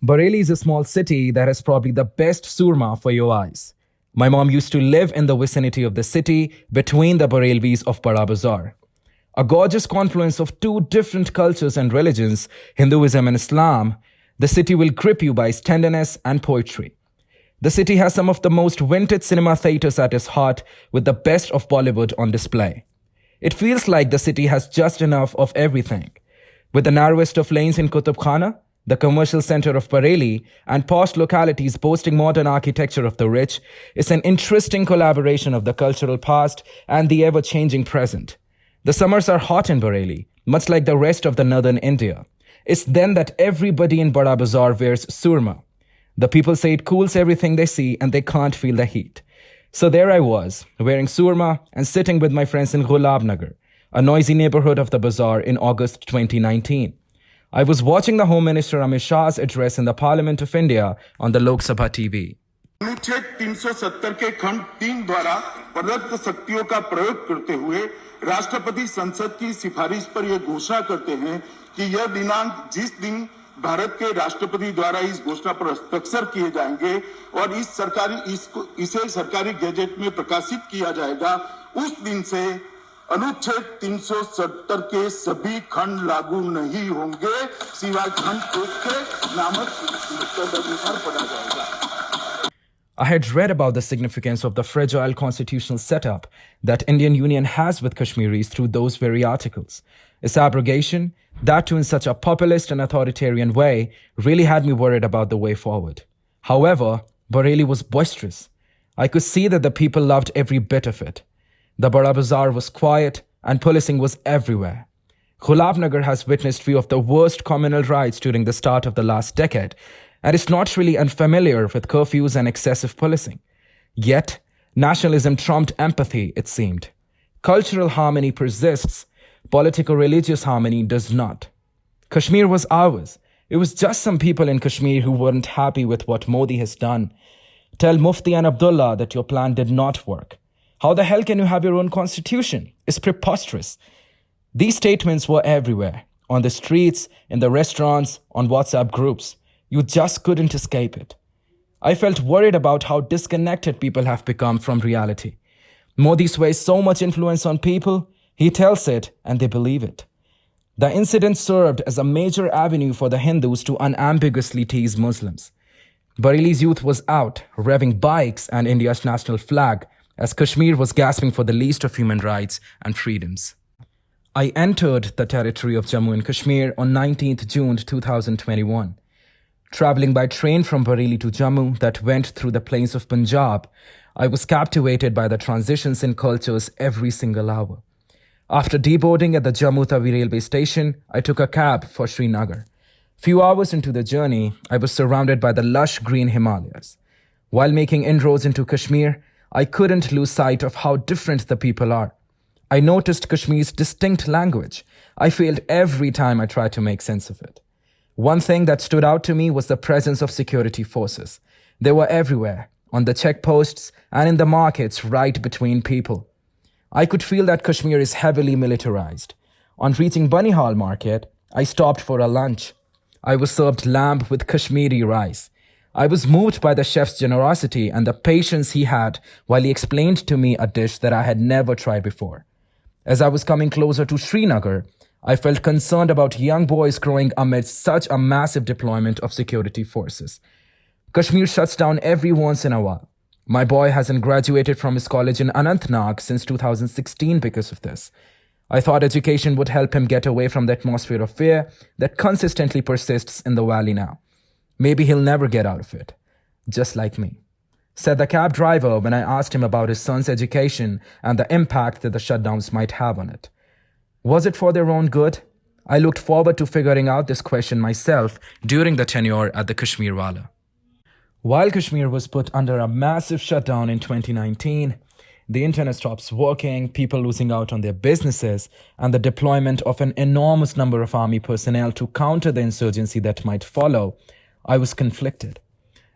Bareilly is a small city that has probably the best surma for your eyes. My mom used to live in the vicinity of the city between the Bareilwis of Bada Bazaar. A gorgeous confluence of two different cultures and religions, Hinduism and Islam, the city will grip you by its tenderness and poetry. The city has some of the most vintage cinema theaters at its heart, with the best of Bollywood on display. It feels like the city has just enough of everything. With the narrowest of lanes in Qutub Khana, the commercial center of Bareilly, and posh localities boasting modern architecture of the rich, it's an interesting collaboration of the cultural past and the ever-changing present. The summers are hot in Bareilly, much like the rest of the northern India. It's then that everybody in Bada Bazaar wears surma. The people say it cools everything they see and they can't feel the heat. So there I was, wearing surma and sitting with my friends in Gulab Nagar, a noisy neighborhood of the bazaar in August 2019. I was watching the Home Minister Amit Shah's address in the Parliament of India on the Lok Sabha TV. अनुच्छेद 370 के खंड 3 द्वारा प्रदत्त शक्तियों का प्रयोग करते हुए राष्ट्रपति संसद की सिफारिश पर यह घोषणा करते हैं कि यह दिनांक जिस दिन भारत के राष्ट्रपति द्वारा इस घोषणा पर हस्ताक्षर किए जाएंगे और इसे सरकारी गैजेट में प्रकाशित किया जाएगा, उस दिन से अनुच्छेद 370 के सभी खंड लागू नहीं होंगे, सिवाय खंड 1 के नामक अनुसार पढ़ा जाएगा। I had read about the significance of the fragile constitutional setup that Indian Union has with Kashmiris through those very articles. Its abrogation, that too in such a populist and authoritarian way, really had me worried about the way forward. However, Bareilly was boisterous. I could see that the people loved every bit of it. The Bada Bazaar was quiet and policing was everywhere. Gulab Nagar has witnessed few of the worst communal riots during the start of the last decade, and is not really unfamiliar with curfews and excessive policing. Yet, nationalism trumped empathy, it seemed. Cultural harmony persists, political-religious harmony does not. Kashmir was ours. It was just some people in Kashmir who weren't happy with what Modi has done. Tell Mufti and Abdullah that your plan did not work. How the hell can you have your own constitution? It's preposterous. These statements were everywhere, on the streets, in the restaurants, on WhatsApp groups. You just couldn't escape it. I felt worried about how disconnected people have become from reality. Modi sways so much influence on people, he tells it and they believe it. The incident served as a major avenue for the Hindus to unambiguously tease Muslims. Bareilly's youth was out, revving bikes and India's national flag, as Kashmir was gasping for the least of human rights and freedoms. I entered the territory of Jammu and Kashmir on 19th June 2021. Traveling by train from Bareilly to Jammu that went through the plains of Punjab, I was captivated by the transitions in cultures every single hour. After deboarding at the Jammu Tawi railway station, I took a cab for Srinagar. Few hours into the journey, I was surrounded by the lush green Himalayas. While making inroads into Kashmir, I couldn't lose sight of how different the people are. I noticed Kashmir's distinct language. I failed every time I tried to make sense of it. One thing that stood out to me was the presence of security forces. They were everywhere, on the checkposts and in the markets right between people. I could feel that Kashmir is heavily militarized. On reaching Banihal market, I stopped for a lunch. I was served lamb with Kashmiri rice. I was moved by the chef's generosity and the patience he had while he explained to me a dish that I had never tried before. As I was coming closer to Srinagar, I felt concerned about young boys growing amidst such a massive deployment of security forces. Kashmir shuts down every once in a while. My boy hasn't graduated from his college in Anantnag since 2016 because of this. I thought education would help him get away from the atmosphere of fear that consistently persists in the valley now. Maybe he'll never get out of it, just like me, said the cab driver when I asked him about his son's education and the impact that the shutdowns might have on it. Was it for their own good? I looked forward to figuring out this question myself during the tenure at the Kashmir Wala. While Kashmir was put under a massive shutdown in 2019, the internet stops working, people losing out on their businesses, and the deployment of an enormous number of army personnel to counter the insurgency that might follow, I was conflicted.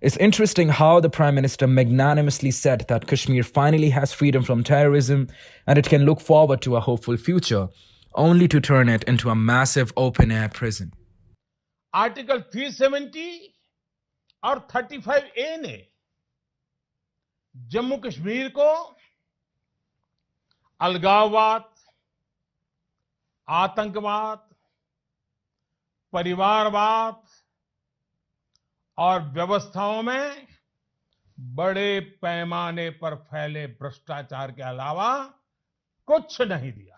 It's interesting how the Prime Minister magnanimously said that Kashmir finally has freedom from terrorism and it can look forward to a hopeful future, only to turn it into a massive open-air prison. Article 370 और 35A ने जम्मू कश्मीर को अलगाववाद, आतंकवाद, परिवारवाद और व्यवस्थाओं में बड़े पैमाने पर फैले भ्रष्टाचार के अलावा कुछ नहीं दिया।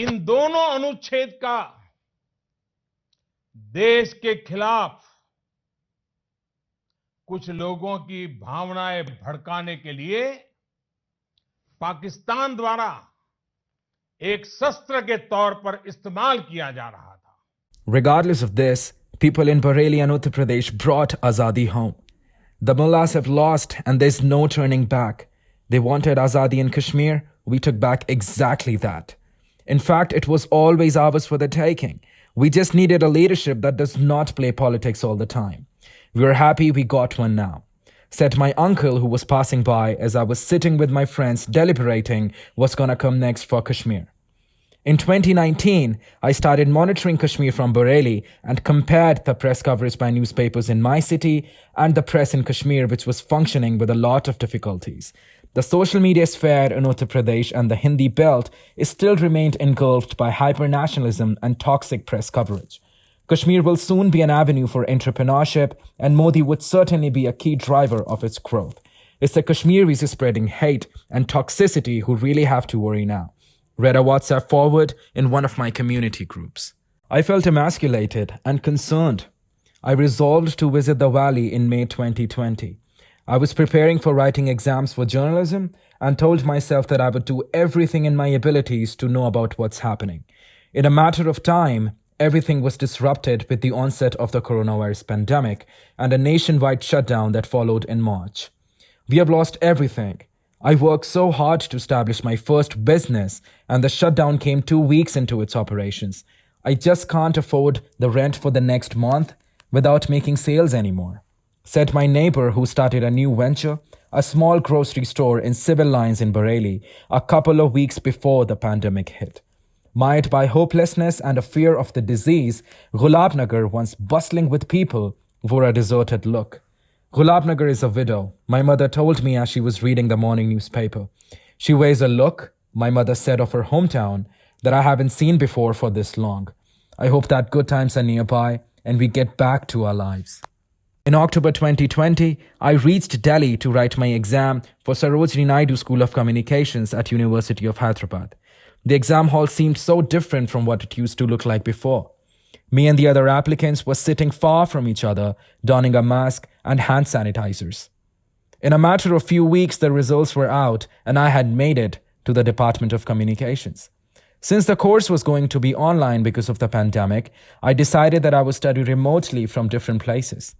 इन दोनों अनुच्छेद का देश के खिलाफ कुछ लोगों की भावनाएं भड़काने के लिए पाकिस्तान द्वारा एक शस्त्र के तौर पर इस्तेमाल किया जा रहा था। Regardless of this, people in Bareilly and Uttar Pradesh brought Azadi home. The mullahs have lost and there's no turning back. They wanted Azadi in Kashmir. We took back exactly that. In fact, it was always ours for the taking. We just needed a leadership that does not play politics all the time. We are happy we got one now, said my uncle who was passing by as I was sitting with my friends deliberating what's gonna come next for Kashmir. In 2019, I started monitoring Kashmir from Bareilly and compared the press coverage by newspapers in my city and the press in Kashmir, which was functioning with a lot of difficulties. The social media sphere in Uttar Pradesh and the Hindi belt is still remained engulfed by hyper-nationalism and toxic press coverage. Kashmir will soon be an avenue for entrepreneurship, and Modi would certainly be a key driver of its growth. It's the Kashmiris spreading hate and toxicity who really have to worry now. Read a WhatsApp forward in one of my community groups. I felt emasculated and concerned. I resolved to visit the valley in May 2020. I was preparing for writing exams for journalism and told myself that I would do everything in my abilities to know about what's happening. In a matter of time, everything was disrupted with the onset of the coronavirus pandemic and a nationwide shutdown that followed in March. We have lost everything. I worked so hard to establish my first business, and the shutdown came 2 weeks into its operations. I just can't afford the rent for the next month without making sales anymore, said my neighbor who started a new venture, a small grocery store in civil lines in Bareilly, a couple of weeks before the pandemic hit. Mired by hopelessness and a fear of the disease, Gulabnagar, once bustling with people, wore a deserted look. Gulabnagar is a widow, my mother told me as she was reading the morning newspaper. She wears a look, my mother said of her hometown, that I haven't seen before for this long. I hope that good times are nearby and we get back to our lives. In October 2020, I reached Delhi to write my exam for Sarojini Naidu School of Communications at University of Hyderabad. The exam hall seemed so different from what it used to look like before. Me and the other applicants were sitting far from each other, donning a mask and hand sanitizers. In a matter of few weeks, the results were out and I had made it to the Department of Communications. Since the course was going to be online because of the pandemic, I decided that I would study remotely from different places.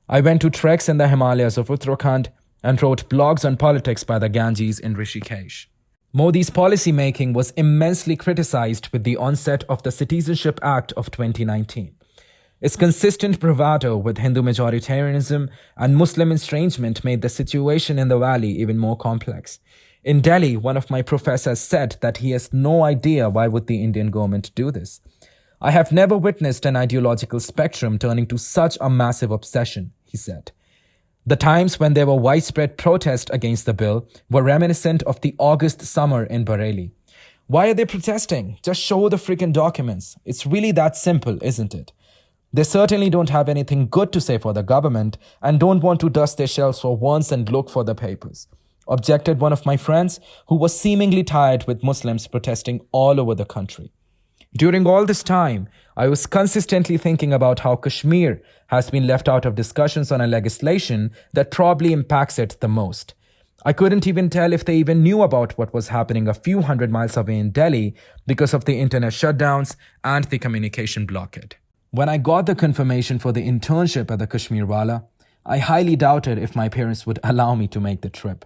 I went to treks in the Himalayas of Uttarakhand and wrote blogs on politics by the Ganges in Rishikesh. Modi's policy-making was immensely criticized with the onset of the Citizenship Act of 2019. Its consistent bravado with Hindu majoritarianism and Muslim estrangement made the situation in the valley even more complex. In Delhi, one of my professors said that he has no idea why would the Indian government do this. I have never witnessed an ideological spectrum turning to such a massive obsession, he said. The times when there were widespread protests against the bill were reminiscent of the August summer in Bareilly. Why are they protesting? Just show the freaking documents. It's really that simple, isn't it? They certainly don't have anything good to say for the government and don't want to dust their shelves for once and look for the papers, objected one of my friends who was seemingly tired with Muslims protesting all over the country. During all this time, I was consistently thinking about how Kashmir has been left out of discussions on a legislation that probably impacts it the most. I couldn't even tell if they even knew about what was happening a few hundred miles away in Delhi because of the internet shutdowns and the communication blockade. When I got the confirmation for the internship at the Kashmir Wala, I highly doubted if my parents would allow me to make the trip.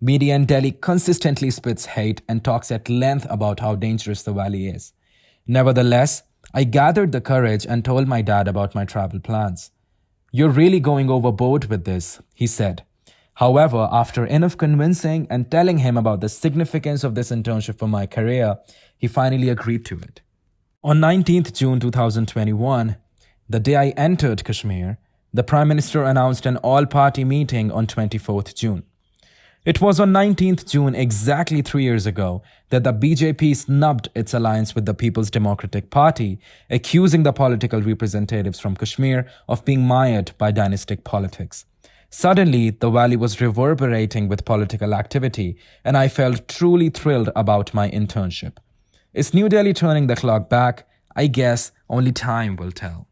Media in Delhi consistently spits hate and talks at length about how dangerous the valley is. Nevertheless, I gathered the courage and told my dad about my travel plans. "You're really going overboard with this," he said. However, after enough convincing and telling him about the significance of this internship for my career, he finally agreed to it. On 19th June 2021, The day I entered Kashmir, the Prime Minister announced an all-party meeting on 24th June. It was on 19th June, exactly 3 years ago, that the BJP snubbed its alliance with the People's Democratic Party, accusing the political representatives from Kashmir of being mired by dynastic politics. Suddenly, the valley was reverberating with political activity, and I felt truly thrilled about my internship. Is New Delhi turning the clock back? I guess only time will tell.